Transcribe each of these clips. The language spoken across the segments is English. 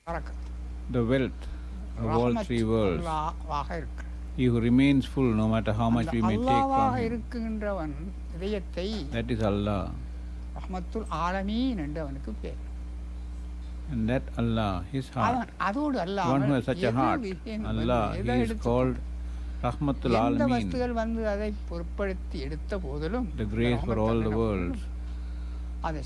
the wealth of all three worlds. He who remains full no matter how much we may take from him. That is Allah. And that Allah, his heart, one who has such a heart, Allah, he is called Rahmatul Alameen, the grace for all the worlds. And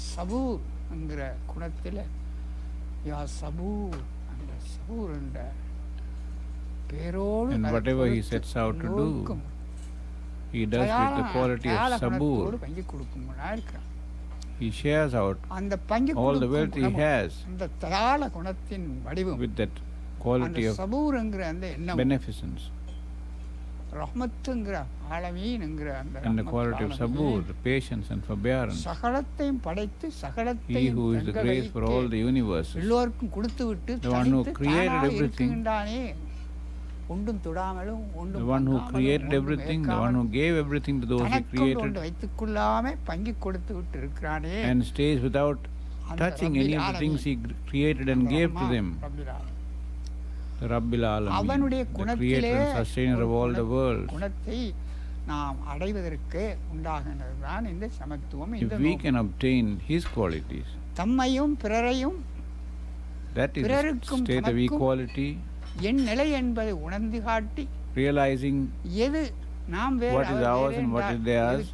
whatever he sets out to do, he does with the quality of Sabur. He shares out all the wealth he has with that quality of beneficence. And the quality of Sabur, the patience and forbearance. He who is the grace for all the universes, the one who created everything, the one who created everything, the one who gave everything to those he created, and stays without touching any of the things he created and gave to them. The Rabbil Alameen, the creator and sustainer of all the worlds. If we can obtain his qualities, that is the state of equality, realizing what is ours and what is theirs,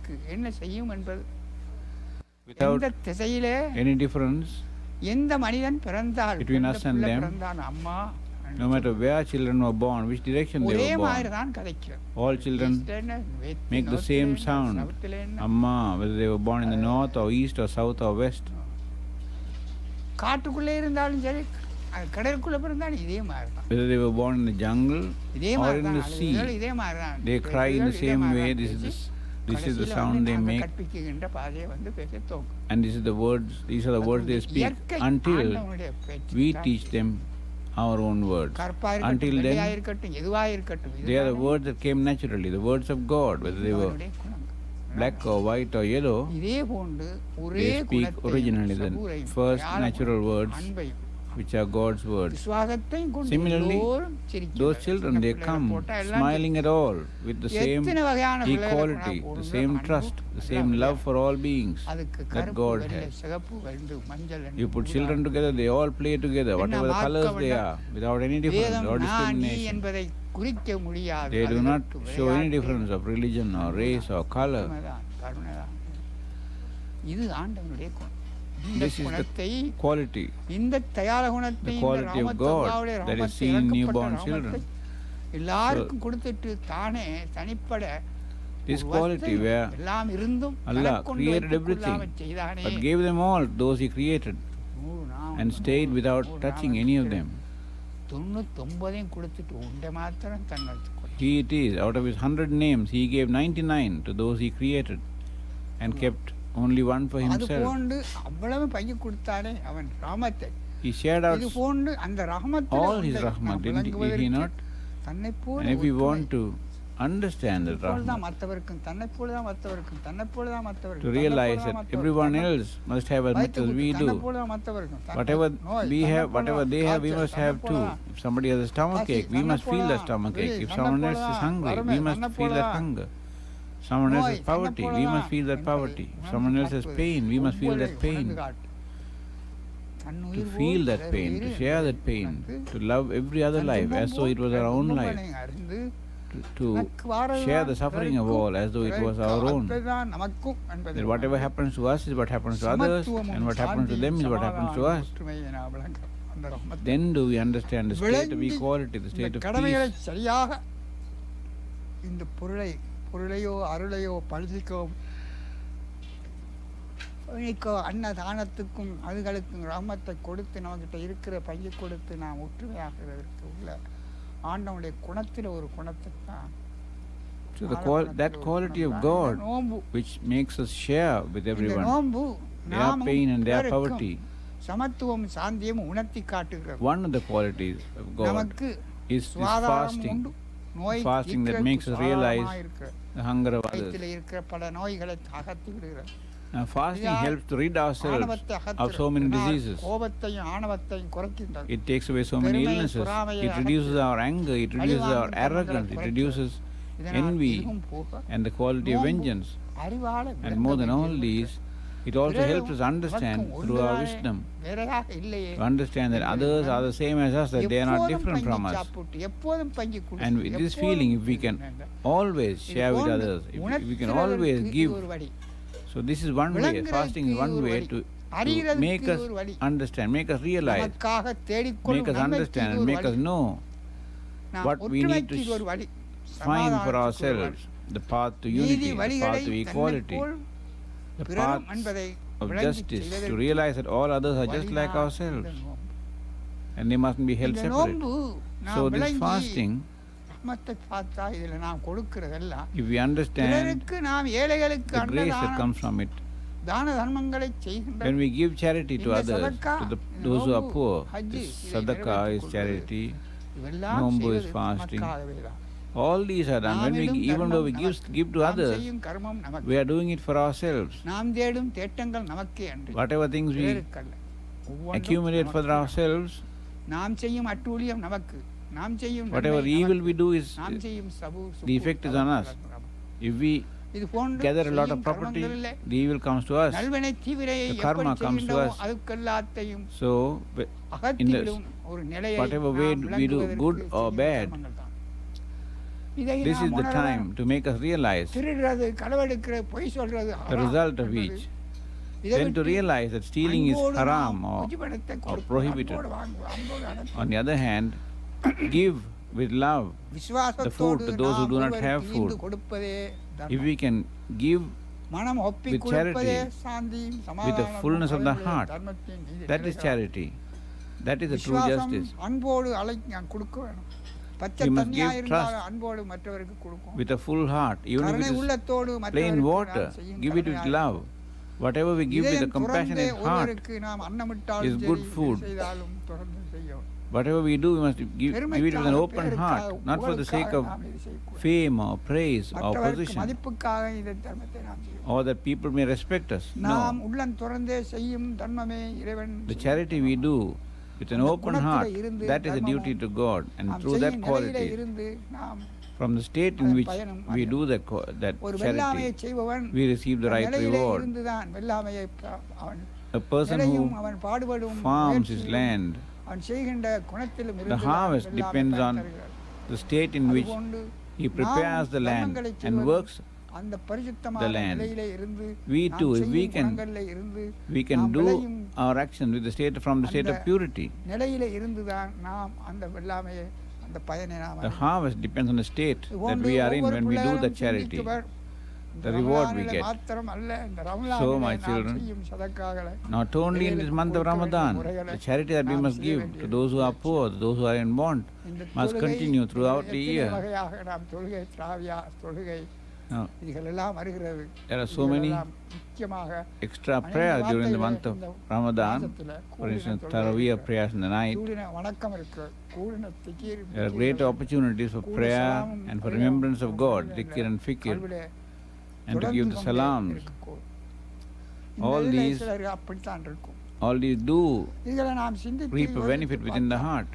without any difference between us and them. No matter where children were born, which direction they were born, all children make the same sound, Amma, whether they were born in the north or east or south or west. Whether they were born in the jungle or in the sea, they cry in the same way. This is the sound they make, and these are the words they speak until we teach them our own words. Until then, they are the words that came naturally, the words of God, whether they were black or white or yellow. They speak originally the first natural words, which are God's words. Similarly, those children, they come smiling at all with the same equality, the same trust, the same love for all beings that God has. You put children together, they all play together, whatever the colors they are, without any difference or discrimination. They do not show any difference of religion or race or color. This is the quality of God that is seen in newborn children. So, this quality where Allah created everything but gave them all those He created and stayed without touching any of them. He it is, out of His 100 names, He gave 99 to those He created and kept only one for Himself. He shared out all His Rahmat, did He not? And if we want to understand that Rahmat, to realize that everyone else must have as much as we do. Whatever we have, whatever they have, we must have too. If somebody has a stomachache, we must feel that stomachache. If someone else is hungry, we must feel that hunger. Someone else has poverty, we must feel that poverty. If someone else has pain, we must feel that pain. To feel that pain, to share that pain, to love every other life as though it was our own life, to share the suffering of all as though it was our own. That whatever happens to us is what happens to others, and what happens to them is what happens to us. Then do we understand the state of equality, the state of peace. பொருளையோ அருளையோ பழுதிக்கோ அன்னதானத்துக்கும் அதுகளுக்கும் ராமத்தை கொடுத்து நம்மகிட்ட இருக்கிற பையை கொடுத்து நாம் ஒற்றுமையாகிறதற்கு உள்ள ஆண்டவனுடைய குணத்தில் ஒரு குணத்தை தான். So that quality of God which makes us share with everyone their pain and their poverty. சமத்துவம் சாந்தியம் உணர்த்தி காட்டுகிறது. One of the qualities of God is fasting. Fasting that makes us realize the hunger of others. Now, fasting helps to rid ourselves ஆணவத்தை of அகற்றுகிறது. so many இதனால் diseases. கோபத்தையும் ஆணவத்தையும் குறைக்கின்றது. It takes away so many பெருமை, illnesses. பொறாமையை It reduces our anger, it reduces our பழிவாங்கும் arrogance, it தன்மைகளை reduces இதனால் envy இதுவும் போக and the quality of நோன்பு vengeance. அறிவால And more than all these, it also helps us understand through our wisdom, வேறையாக இல்லையே to understand that others are the same as us, that they are not different from us. எப்போதும் பங்கி கொடு. And with this feeling, if we can always share with others, if we can always give. So this is one way, fasting is one way to make us understand, make us realize, make us understand and make us know what we need to find for ourselves, the path to unity, the path to equality, the path of justice, to realize that all others are just like ourselves and they mustn't be held separate. So this fasting, if we understand the grace that comes from it, when we give charity to others, to those who are poor, this sadaqah is charity, nombu is fasting, all these are done. When we, even though we give to others, we are doing it for ourselves. Whatever things we accumulate for ourselves, whatever evil we do is, the effect is on us. If we gather a lot of property, the evil comes to us, the karma comes to us. So, whatever way we do, good or bad, this is the time to make us realize the result of each. Then to realize that stealing is haram or prohibited. On the other hand, give with love the food to those who do not have food. If we can give with charity, with the fullness of the heart, that is charity. That is the true justice. We must give trust with a full heart. Even if it is plain water, give it with love. Whatever we give with a compassionate heart is good food. Whatever we do, we must give it with an open heart, not for the sake of fame or praise or position, or that people may respect us. No. The charity we do with an open heart, that is a duty to God, and through that quality, from the state in which we do that charity, we receive the right reward. A person who farms his land, the harvest depends on the state in which he prepares the land and works the land. We too, if we can do our action with from the state of purity. The harvest depends on the state that we are in when we do the charity, the reward we get. So, my children, not only in this month of Ramadan, the charity that we must give to those who are poor, those who are in want, must continue throughout the year. Now, there are so many extra prayers during the month of Ramadan. For instance, Taraweeh prayers in the night. There are great opportunities for prayer and for remembrance of God, dhikr and fikr, and to give the salams. All these do reap a benefit within the heart.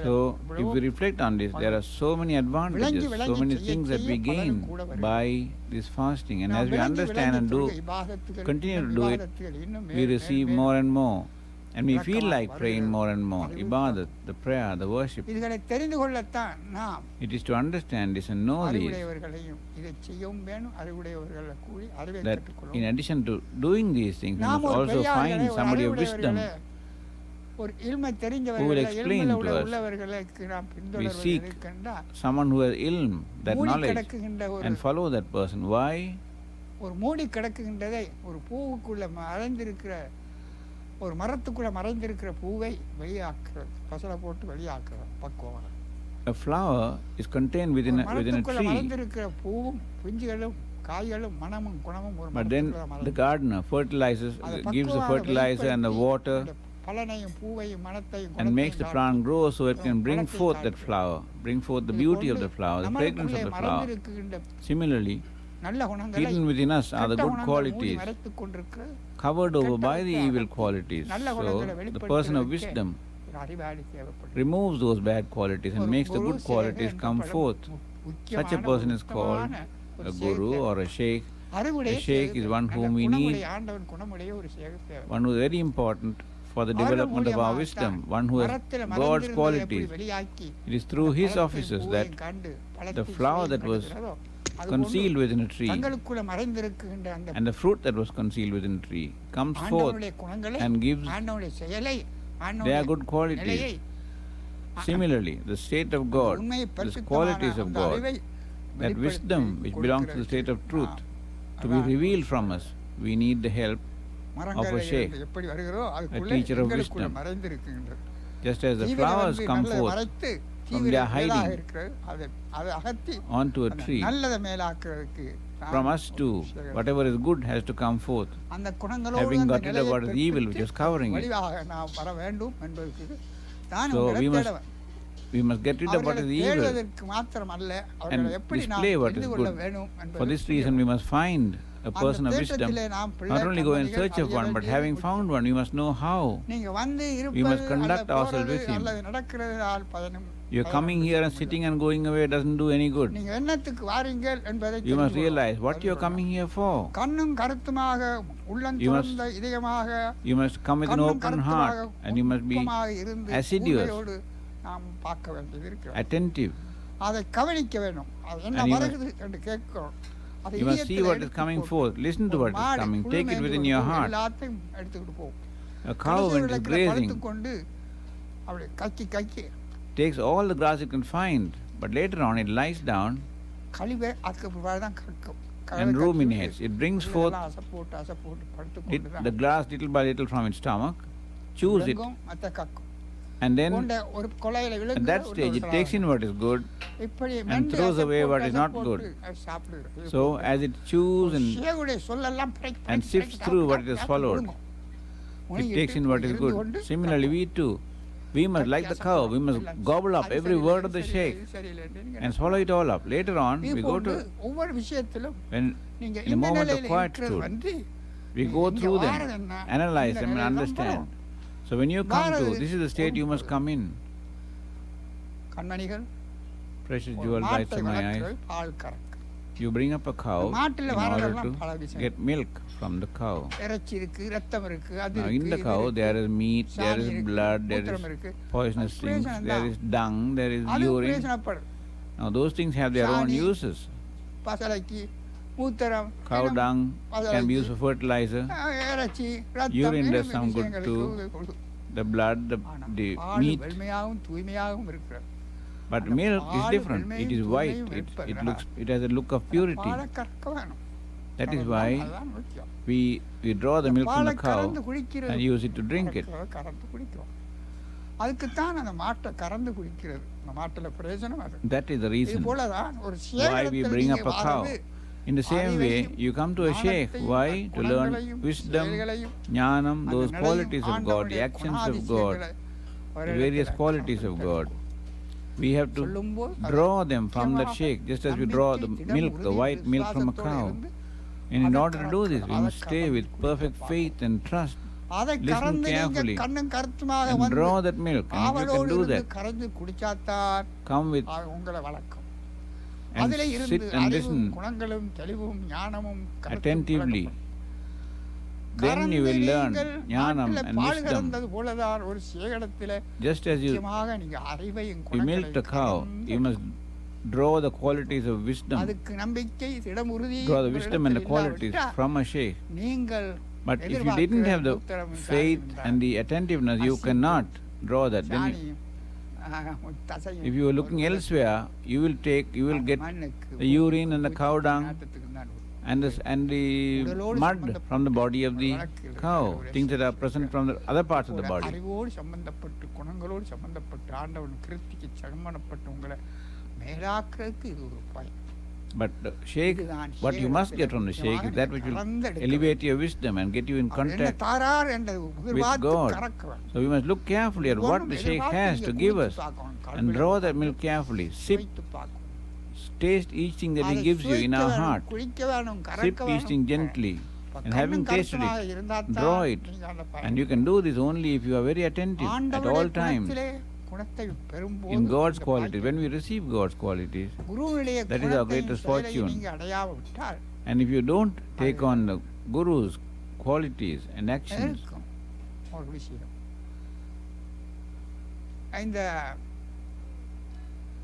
So, if we reflect on this, there are so many advantages, so many things that we gain by this fasting. And as we understand and continue to do it, we receive more and more. And we feel like praying more and more. Ibadat, the prayer, the worship. It is to understand this and know this, that in addition to doing these things, we must also find somebody of wisdom who will explain to us. We seek someone who has ilm, that knowledge, and follow that person. Why? A flower is contained within a tree. But then the gardener fertilizes, gives the fertilizer and the water, and makes the plant grow so it can bring forth that flower, bring forth the beauty of the flower, the fragrance of the flower. Similarly, நல்ல குணங்களை hidden within us are the கெட்ட good குணங்கள் மூடி qualities, மறைத்துக் கொண்டிருக்கிறது. covered over by the கெட்டவற்றை evil அகற்றி qualities. நல்ல So, குணங்களை the வெளிப்படுத்துவதற்கு person of wisdom ஒரு அறிவாளி தேவைப்படுகிறது. removes those bad qualities and ஒரு makes the Guru good Sekar qualities என்ற come படம் forth. முக்கியமான Such a person ஒரு is called முக்கியமான ஒரு a guru Sekar. or a sheikh. அறிவுடைய A sheikh is one நல்ல whom we குணமுடைய need, ஆண்டவன் குணமுடைய ஒரு சேகர் தேவை. one who is very important for the அவர்கள் development of our wisdom, one who has மரத்தில் God's மலர்ந்திருந்ததை எப்படி qualities. வெளியாக்கி It is through his பழத்தை offices பூவையும் that கண்டு the பழத்தை flower சுவையும் that was கண்டுகிறதோ, அதுபோன்று concealed within a tree தங்களுக்குள்ள மறைந்திருக்கின்ற அந்த and the fruit that was concealed within a tree comes forth ஆண்டவனுடைய குணங்களை, and gives ஆண்டவனுடைய செயலை, their ஆண்டவனுடைய good qualities. நிலையை, Similarly, the state of God, உண்மையை the பரிசுத்தமான qualities of அந்த God, அறிவை that வெளிப்படுத்தி wisdom which belongs to the state of truth, to be revealed from us, we need the help of a மரங்களில் sheikh, இருந்து எப்படி வருகிறோ அதுக்குள்ளே teacher of எங்களுக்குள்ள wisdom. மறைந்திருக்கின்றது. just as the தீவிர flowers வந்து come நல்லதை forth மறைத்து from தீவிர their மேலாக hiding இருக்கிறது, அதை அகற்றி onto a அந்த tree. நல்லதை மேலாக்குறதுக்கு From us too, whatever is good has to come forth. அந்த குணங்களோடு Having அந்த got rid of நிலையை what is evil which is covering it. வழிவாக நாம் வர வேண்டும் என்பதற்கு தான் So உங்களை we must தேடுவேன். we must get rid of what அவர்களை is evil. தேடுவதற்கு மாத்திரம் அல்ல, அவர்களை and எப்படி நாம் display what தெரிந்து is கொள்ள good. வேண்டும் For this reason, we must find a person of wisdom. Not only go in search of one, but having found one, we must know how. நீங்க வந்து We must இருப்பது conduct அல்லது ourselves போறது with him. அல்லது நடக்கிறதால் பயனும் You're coming here and sitting and going away doesn't do any good. நீங்க என்னத்துக்கு வாரீங்கள் என்பதை You must தெரிந்து realize what கொள்ளணும். you're coming here for. கண்ணும் கருத்துமாக உள்ளம் You must- துறந்த இதயமாக You must come with an கண்ணும் open கருத்துமாக heart and you must be உப்புமாக இருந்து assiduous. கூர்மையோடு நாம் பார்க்க வேண்டியது இருக்கிறது. attentive. அதை கவனிக்க வேண்டும். அது என்ன And you வருகிறது என்று கேட்கிறோம். அதை You must see இதயத்தில் what is எடுத்து coming போட்டு forth. Listen to ஒரு what is மாடு coming. Take it புல்மேய்ந்து within கொண்டு your heart. எல்லாத்தையும் எடுத்துக்கிட்டு போகும். A cow கடைசி when it is விளக்கில் grazing படுத்துக்கொண்டு அப்படி கக்கி takes all the grass it can find, but later on it lies down கழிவை அதுக்கு பிற்பாடு தான் கக்கும். and ruminates. It brings forth அசை போட்டு the படுத்துக்கொண்டு grass little by little from its stomach, chews it, மற்ற கக்கும். and then கொண்ட ஒரு கொலையில at விழுந்து that stage it takes in what is good இப்படி and மென்று throws அசை away போட்டு, what is அசை not போட்டு good. அது சாப்பிடுகிறது. So as it chews and சேகுடைய சொல்லெல்லாம் and sifts through what it has followed, it takes in what is good. Similarly, we too, we must, like the cow, we must gobble up every word of the Shaikh and swallow it all up. Later on, we go to, ஒவ்வொரு விஷயத்திலும் when நீங்க in a இந்த moment of நிலையில quietude, இருக்கிறது வந்து we go இங்க through வாரது them, என்ன? analyze இந்த them and நிலையில தான் understand. வரும். So when you come to, வாரது this is the state you must come in. கண்மணிகள் Precious ஒரு jewel lights மாட்டை of my eyes. வளர்க்கிறது பால் கறக்கு. You bring up a cow மாட்டுல in order வரதெல்லாம் to பல விஷயம். get milk from the cow. இறைச்சி இருக்கு, ரத்தம் இருக்கு, அது Now in இருக்கு, the இது cow இருக்கு, there is meat, there சாணி is இருக்கு, blood, there மூத்திரம் is இருக்கு. poisonous அது things, பிரயோஜனம் there தான். is dung, there is அது urine. பிரயோஜனப்படும். Now those things have their own சாணி, uses. பசலைக்கு மூத்திரம், Cow இன்னும் dung can be used பசலைக்கு, for fertilizer. இறைச்சி, ரத்தம், Urine does இன்னும் some good விஷயங்களுக்கு too. கொடுக்கும். The blood, ஆனா, the பால் meat. வெண்மையாகவும் தூய்மையாகவும் இருக்கிறது. But அந்த milk is ball different. It வெண்மையும் is white. தூய்மையும் It இருப்பதனால் looks. It has a look of purity. பாலை கறக்க வேணும். That is அதுதான் why அதுதான் முக்கியம். we draw the milk from பாலை the cow கறந்து குடிக்கிறது, and use it to drink it. கறந்து குடிக்கிறோம். அதுக்குத்தான் அந்த மாட்டை கறந்து குடிக்கிறது. அந்த மாட்டுல பிரயோஜனம் அது. That is the இது reason போலதான் ஒரு why we சேகரத்தில் bring நீங்க up a cow. வாரது In the same way, you come to a sheikh. ஞானத்தையும், Why? To learn குணங்களையும், wisdom, செயல்களையும், jnanam, அந்த those நிலையும், qualities of God, the ஆண்டவருடைய actions of God, குணாதிசயங்களை the ஒரு various இடத்துல qualities of கறந்து God. We have to சொல்லும்போது அதை draw them from that முக்கியமாக sheikh, just as we draw the நம்பிக்கை, திடம், milk, the உறுதி, white milk from a விசுவாசத்தோடு cow. இருந்து And in அதை order to do this, we அதை must stay with கறந்து perfect குடிக்க faith and trust. அதை Listen கறந்து நீங்க carefully கண்ணும் கருத்துமாக and வந்து draw that milk. And if you ஆவலோடு can do இருந்து that, கறந்து குடிச்சாத்தான் come with உங்களை வளர்க்கும். and அதிலே sit இருந்து and அறிவும், listen குணங்களும், தெளிவும், ஞானமும் கருத்தும் attentively. பிறக்கப்படும். Then you will learn நீங்கள் jnanam நாட்டிலே and பால் wisdom. கறந்தது போலதான் ஒரு சேகடத்திலே Just as you முக்கியமாக நீங்க அறிவையும் milk குணங்களையும் the cow, கறந்து you must draw the qualities of wisdom, அதுக்கு நம்பிக்கை, திடம், உறுதி draw the wisdom and the உங்களிடத்தில் qualities இல்லாவிட்டால் from a sheikh. நீங்கள் But if you எதிர்பார்க்கிற didn't have the உத்தரவும் faith சாணியும் and the attentiveness, you cannot draw that. Then சாணியும், தசையும் if you are looking elsewhere, you will get மண்ணுக்கு the urine and the cow dung நாட்டத்துக்கு தான் வரும். and the mud from the body of the cow, things that are present from the other parts of the body. அறிவோடு சம்பந்தப்பட்டு, குணங்களோடு சம்பந்தப்பட்டு, ஆண்டவன் கிருத்திக்கு சம்பந்தப்பட்டு உங்களை மேலாக்குறதுக்கு இது ஒரு பயன். But the sheikh, what you must get from the sheikh is that which will elevate your wisdom and get you in என்ன contact தாரார் என்ற எதிர்பார்த்து God. கறக்கிறோம். So we must look carefully at what the sheikh has to give us and draw that milk carefully. Sip, taste each thing that He gives you in our heart. Sip each thing gently. And having tasted it, draw it. And you can do this only if you are very attentive at all times. In God's qualities, when we receive God's qualities, that is our greatest fortune. And if you don't take on the Guru's qualities and actions,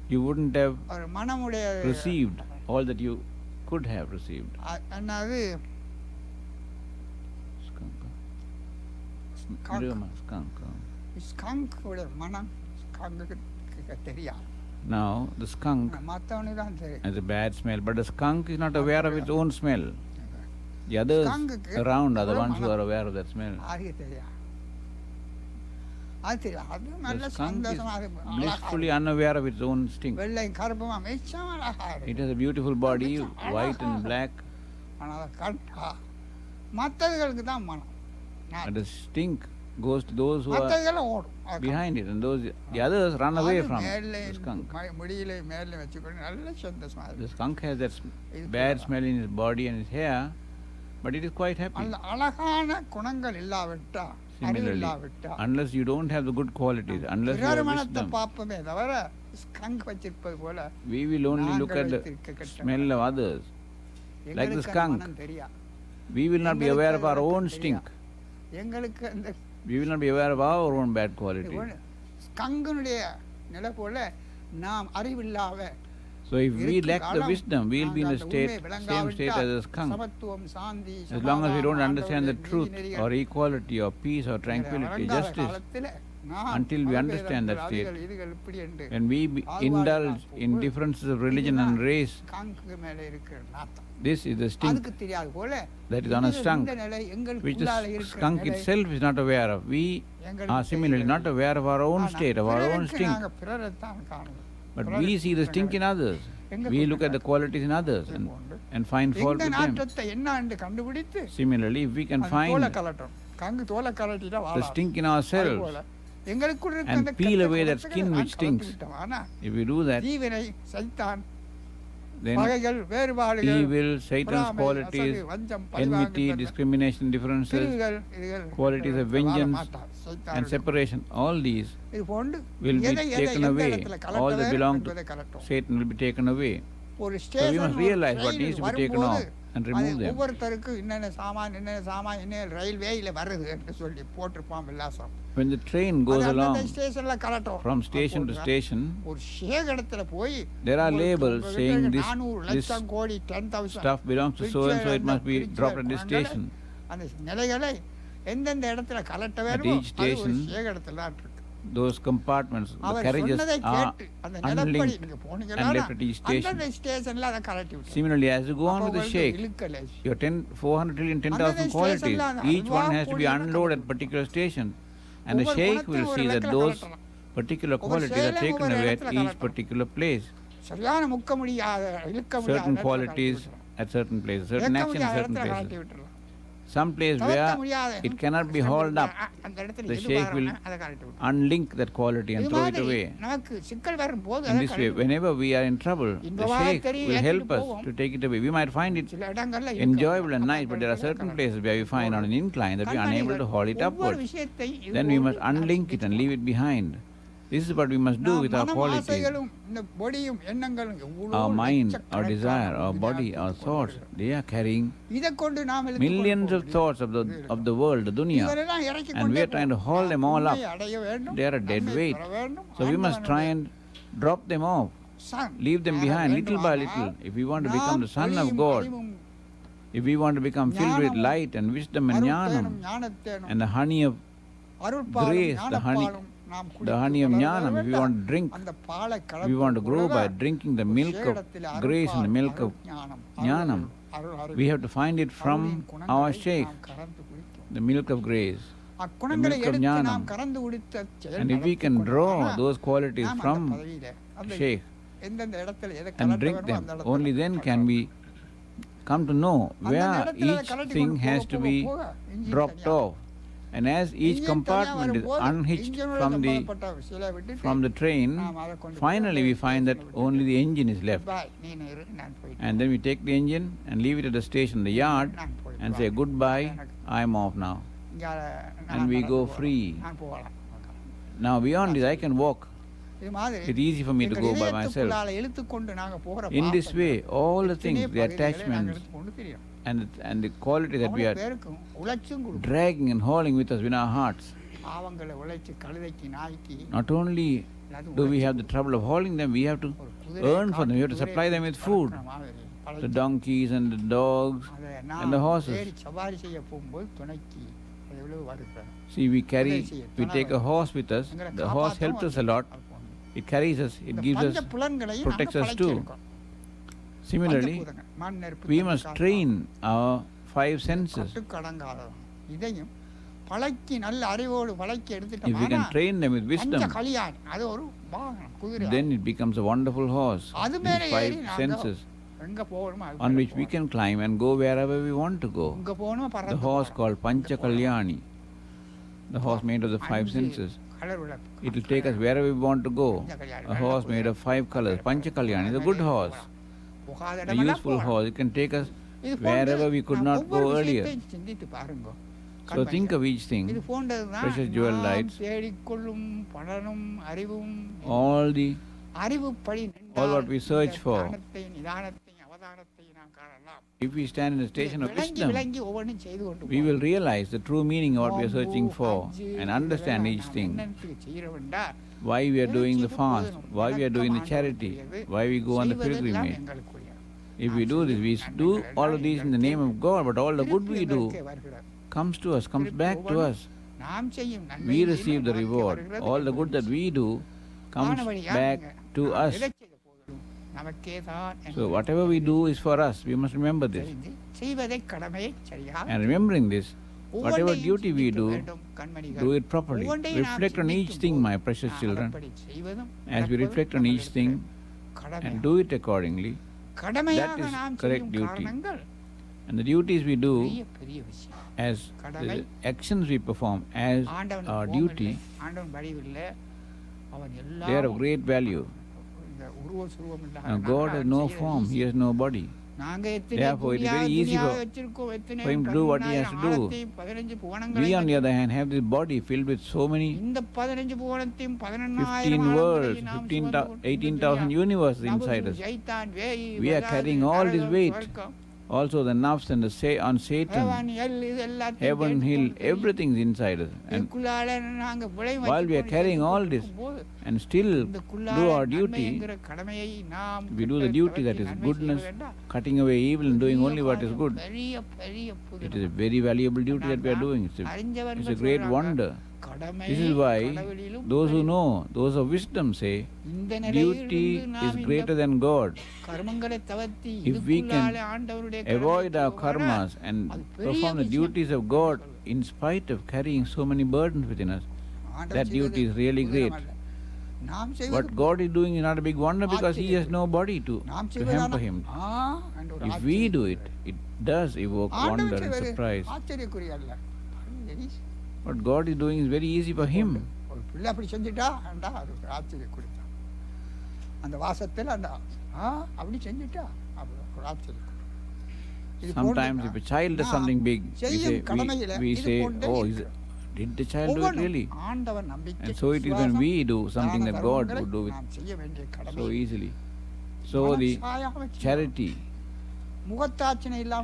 you wouldn't have received all that you could have received. Now, the skunk has a bad smell, but the skunk is not aware of its own smell. The others around are the ones who are aware of that smell. The skunk is blissfully unaware of its own stink. It has a beautiful body, white and black. And the stink goes to those who are behind it, and the others run away from the skunk. The skunk has that bad smell in his body and his hair, but it is quite happy. Similarly, unless you don't have the good qualities, unless you have wisdom, we will only look at the smell of others. Like the skunk, we will not be aware of our own stink. We will not be aware of our own bad qualities. So if we lack the wisdom, we will be in the same state as a skunk. As long as we don't understand the truth or equality or peace or tranquility, justice, until we understand that state, when we indulge in differences of religion and race, this is the stink that is on a skunk, which the skunk itself is not aware of. We are similarly not aware of our own state, of our own stink. But we see the stink in others. We look at the qualities in others and find fault with them. Similarly, if we can find the stink in ourselves and peel away that skin which stinks, if we do that, then evil, Satan's qualities, enmity, discrimination, differences, qualities of vengeance and separation, all these will be taken away. All that belong to Satan will be taken away. So we must realize what needs to be taken off and remove them. When the train goes along from station to station, there are labels saying this stuff belongs to so and so, it must be dropped at this station. At each station, those compartments, the carriages are unlinked and left at each station. Similarly, as you go on with the Shaikh, your 400 trillion, 10,000 qualities, each one has to be unloaded at particular station. And the Shaikh will see that those particular qualities are taken away at each particular place. Certain qualities at certain places, certain actions at certain places. Some place where it cannot be hauled up, the Shaikh will unlink that quality and throw it away. In this way, whenever we are in trouble, the Shaikh will help us to take it away. We might find it enjoyable and nice, but there are certain places where we find on an incline that we are unable to haul it upwards. Then we must unlink it and leave it behind. This is what we must do with our qualities. Our mind, our desire, our body, our thoughts, they are carrying millions of thoughts of the world, the dunya, and we are trying to haul them all up. They are a dead weight. So we must try and drop them off, leave them behind little by little. If we want to become the son of God, if we want to become filled with light and wisdom and jnanam, and the honey of grace, the honey of jnanam, if we want to drink, we want to grow by drinking the milk of grace and the milk of jnanam, we have to find it from our Shaikh, the milk of grace, the milk of jnanam. And if we can draw those qualities from Shaikh and drink them, only then can we come to know where each thing has to be dropped off. And as each compartment is unhitched from the train, finally we find that only the engine is left. And then we take the engine and leave it at the station, the yard, and say, goodbye, I'm off now. And we go free. Now beyond this, I can walk. It's easy for me to go by myself. In this way, all the things, the attachments, and the quality that we are dragging and hauling with us in our hearts. Not only do we have the trouble of hauling them, we have to earn for them. We have to supply them with food. The donkeys and the dogs and the horses. See, we take a horse with us. The horse helps us a lot. It carries us, it gives us, protects us too. Similarly, we must train our 5 senses. If we can train them with wisdom, then it becomes a wonderful horse. These 5 senses on which we can climb and go wherever we want to go. The horse called Pancha Kalyani, the horse made of the 5 senses. It will take us wherever we want to go. A horse made of 5 colors. Pancha Kalyani is a good horse. A useful horse. It can take us wherever we could not go earlier. So think of each thing. Precious jewel lights. All what we search for. If we stand in the station of wisdom, we will realize the true meaning of what we are searching for and understand each thing. Why we are doing the fast, why we are doing the charity, why we go on the pilgrimage. If we do this, we do all of these in the name of God, but all the good we do comes to us, comes back to us. We receive the reward. All the good that we do comes back to us. So whatever we do is for us. We must remember this. And remembering this, whatever duty we do it properly. Reflect on each thing, my precious children. As we reflect on each thing and do it accordingly, that is correct duty. And the duties we do, as the actions we perform as our duty, they are of great value. Now God has no form, He has no body. Therefore, it is very easy for Him to do what He has to do. We, on the other hand, have this body filled with so many 15 worlds, 18,000 universes inside us. We are carrying all this weight. Also the nafs and on Satan, heaven, hell, everything is inside us. And while we are carrying all this and still do our duty, we do the duty that is goodness, cutting away evil and doing only what is good. It is a very valuable duty that we are doing. It's a great wonder. This is why those who know, those of wisdom say, duty is greater than God. If we can avoid our karmas and perform the duties of God in spite of carrying so many burdens within us, that duty is really great. What God is doing is not a big wonder because He has no body to hamper Him. If we do it, it does evoke wonder and surprise. What God is doing is very easy for Him. Sometimes if a child does something big, we say, oh, did the child do it really? And so it is when we do something that God would do it so easily. So the charity,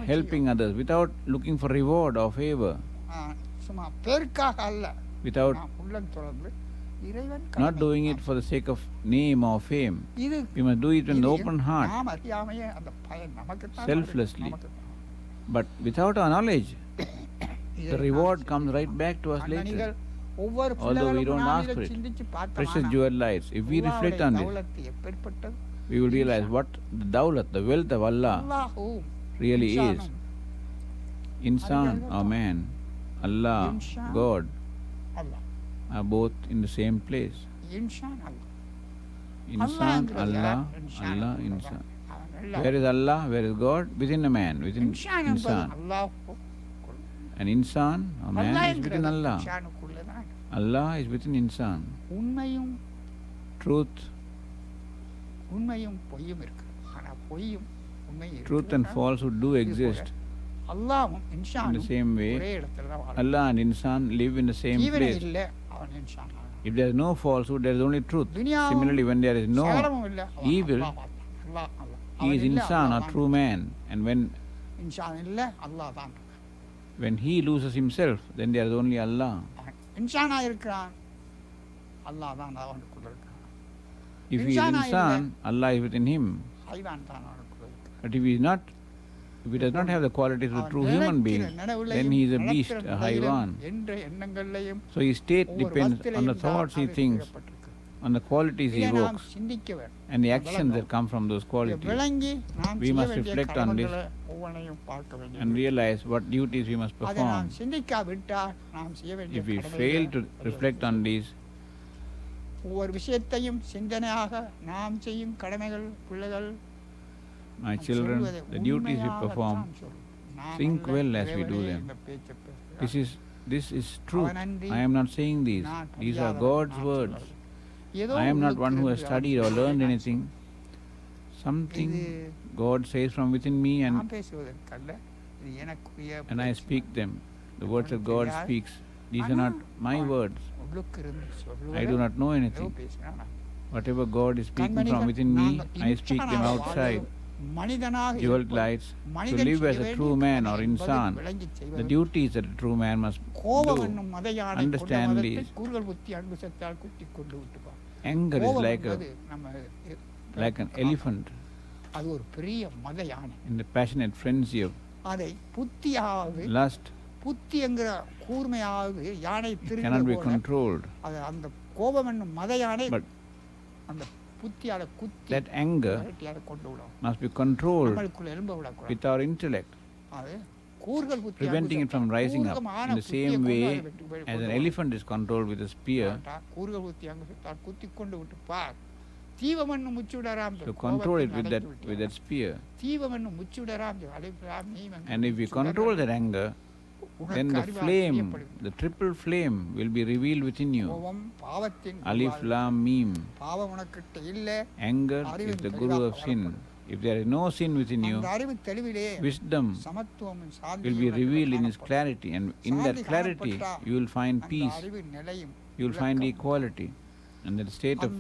helping others without looking for reward or favor, without not doing it for the sake of name or fame. We must do it with an open heart, selflessly. But without our knowledge, the reward comes right back to us later, although we don't ask for it. Precious jewel lights. If we reflect on this, we will realize what the dawlat, the wealth of Allah really is. Insan or man, Allah, God, are both in the same place. Insan, Allah, Allah, Insan. Where is Allah? Where is God? Within a man, within Insan. An insan, a man, is within அல்லாஹ்ங்கிறது Allah. இன்சானுக்குள்ள தான். Allah is within insan. உண்மையும் Truth, உண்மையும் பொய்யும் இருக்கு. ஆனா பொய்யும் உண்மையும் truth and falsehood do exist. அல்லாஹ்வும் In the இன்சானும் same way, ஒரே இடத்துல தான் வாழும். Allah and insan live in the same ஜீவனே place. இல்ல அவன் இன்சான் ஆகிறான். If there is no falsehood, there is only truth. துனியாவும் Similarly, when there is no சகலமும் இல்ல அவன் evil, Allah Allah. he is அவன் இல்ல, insan, அல்லாஹ் a தான். true man. And இன்சான் இல்ல அல்லாஹ் தான். when he loses himself, then there is only Allah. அவன் இன்சானா இருக்கிறான், அல்லாஹ் தான் அவனுக்குள்ள இருக்கான். If he is insan, Allah is within him. ஹைவான் தான் அவனுக்குள்ள இருக்கான். But if he does not have the qualities of a true human being, then he is a beast, a haywan. என்ற எண்ணங்களையும் So his state depends on the thoughts he thinks, on the qualities he நாம் evokes, சிந்திக்க வேண்டும். and the actions that come from those qualities. விளங்கி நாம் We செய்ய must வேண்டிய reflect on this கடமைகளை ஒவ்வொன்றையும் பார்க்க வேண்டும். and realize what duties we must அதை நாம் perform. சிந்திக்காவிட்டால் நாம் செய்ய வேண்டிய If we கடமைகளை fail to reflect on these, ஒவ்வொரு விஷயத்தையும் சிந்தனையாக நாம் செய்யும் கடமைகள் பிள்ளைகள் my children, the duties we perform, think well as we do them. This is truth. I am not saying these. These are God's words. I am not one who has studied or learned anything. Something God says from within me, and I speak them. The words that God speaks, these are not my words. I do not know anything. Whatever God is speaking from within me, I speak them outside. Jeweled lights, to live as a true man or insan, the duties that a true man must do. Understand these. Anger is like an elephant in the passionate frenzy of lust. புத்திங்கிற கூர்மையாவது யானை Cannot be controlled. அது அந்த கோபம் என்னும் மத யானை But அந்த புத்தியால குத்தி that anger கொண்டு விடும். must be controlled நம்மளுக்குள்ள எலும்ப விடக்கூடாது. with our intellect, அது கூர்கள் புத்தி preventing it from rising up in the same way as an elephant is controlled with a spear. கூர்கள் புத்தி அங்க குத்தி கொண்டு விட்டு பார். தீவமன்னு முச்சு விடறாம். To control it with that spear. தீவமன்னு முச்சு விடறாம். அலைப்ராம் நீ And if we control that anger, then the flame, the triple flame will be revealed within you. Alif Lam Mim. Anger is the guru of sin. If there is no sin within you, wisdom will be revealed in its clarity, and in that clarity you will find peace, you will find equality, and the state of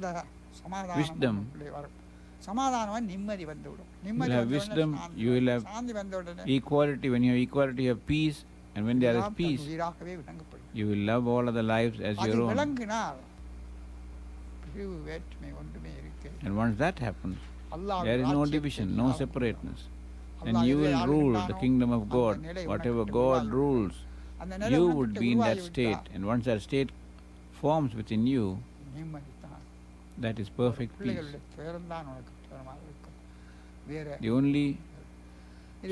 wisdom. You will have wisdom, you will have equality. When you have equality, you have peace. And when there is peace, you will love all other lives as your own. And once that happens, there is no division, no separateness. Then you will rule the kingdom of God. Whatever God rules, you would be in that state. And once that state forms within you, that is perfect peace. The only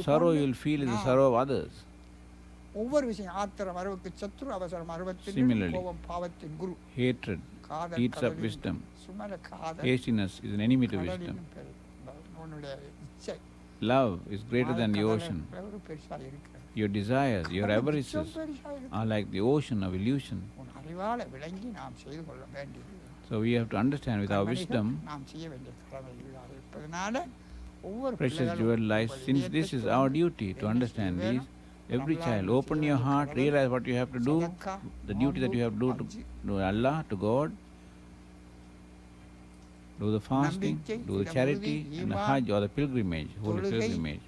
sorrow you will feel is the sorrow of others. Similarly, hatred eats up wisdom. Hastiness is an enemy to wisdom. Love is greater than the ocean. Your desires, your avarices are like the ocean of illusion. So we have to understand with our wisdom, precious jewel lies. Since this is our duty to understand these, every child, open your heart, realize what you have to do, the duty that you have to do to Allah, to God. Do the fasting, do the charity, and the Hajj or the pilgrimage, holy pilgrimage.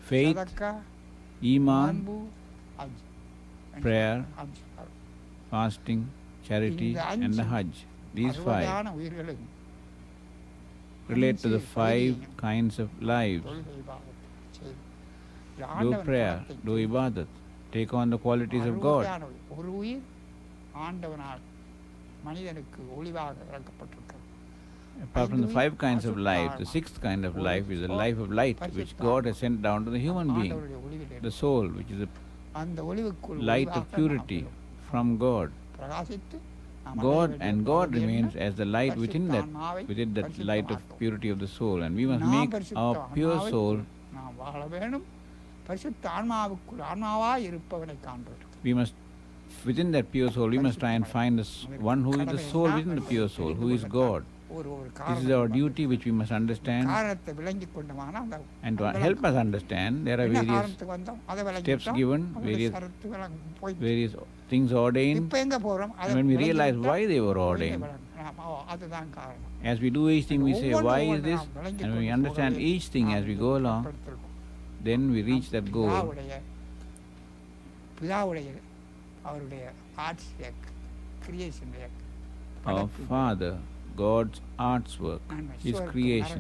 Faith, Iman, prayer, fasting, charity, and the Hajj. These 5 relate to the 5 kinds of lives. Do prayer, do ibadat, take on the qualities of God. Apart from the 5 kinds of life, the 6th kind of life is the life of light, which God has sent down to the human being. The soul, which is the light of purity from God. God remains as the light within that light of purity of the soul, and we must make our pure soul பரிசுத்த ஆன்மாவுக்குள் ஆன்மாவாய் இருப்பவனை காண்கிறோம். We must, within that pure soul, we must try and find this one who is the soul within the pure soul, who is God. This is our duty which we must understand. காரணத்தை விளங்கிக் கொண்டோமான அந்த And to help us understand, there are various காரணத்துக்கு வந்தோம், அதை steps விளங்கிட்டோம், given, அதனுடைய சரத்து போயிட்டு various things ordained. இப்போ எங்க போறோம்? And when we realize why they were ordained, அதுதான் காரணம். as we do each thing, we say, why is this? And when we understand each thing as we go along, then we reach that goal. பிதாவுடைய அவருடைய arts creation Our Father, God's art's work, His creation.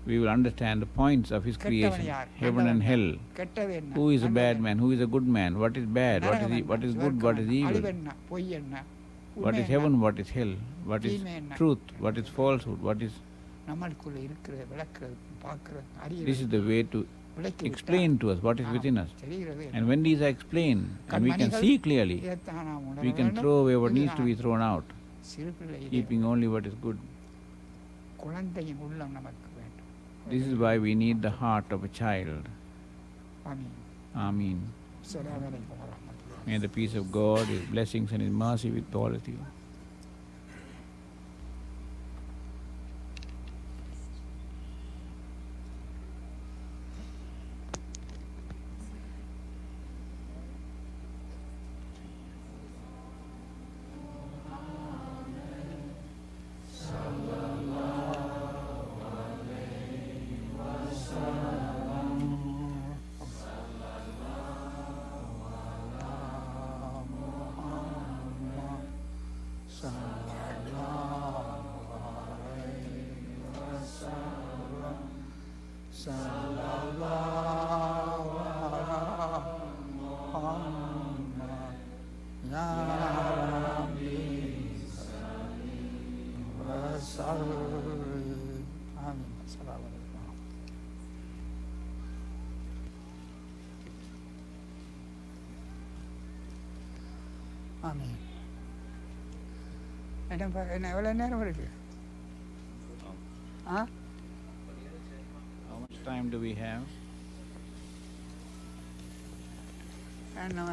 We will understand the points of His creation, heaven and hell. Who is a bad man? Who is a good man? What is bad? What is good? What is evil? What is heaven? What is hell? What is truth? What is falsehood? What is... This is the way to explain to us what is within us. And when these are explained, and we can see clearly, we can throw away what needs to be thrown out, keeping only what is good. This is why we need the heart of a child. Amen. May the peace of God, His blessings and His mercy with all of you. ஆமென். என்ன எவ்வளோ நேரம் இருக்கு? How much time do we have? என்ன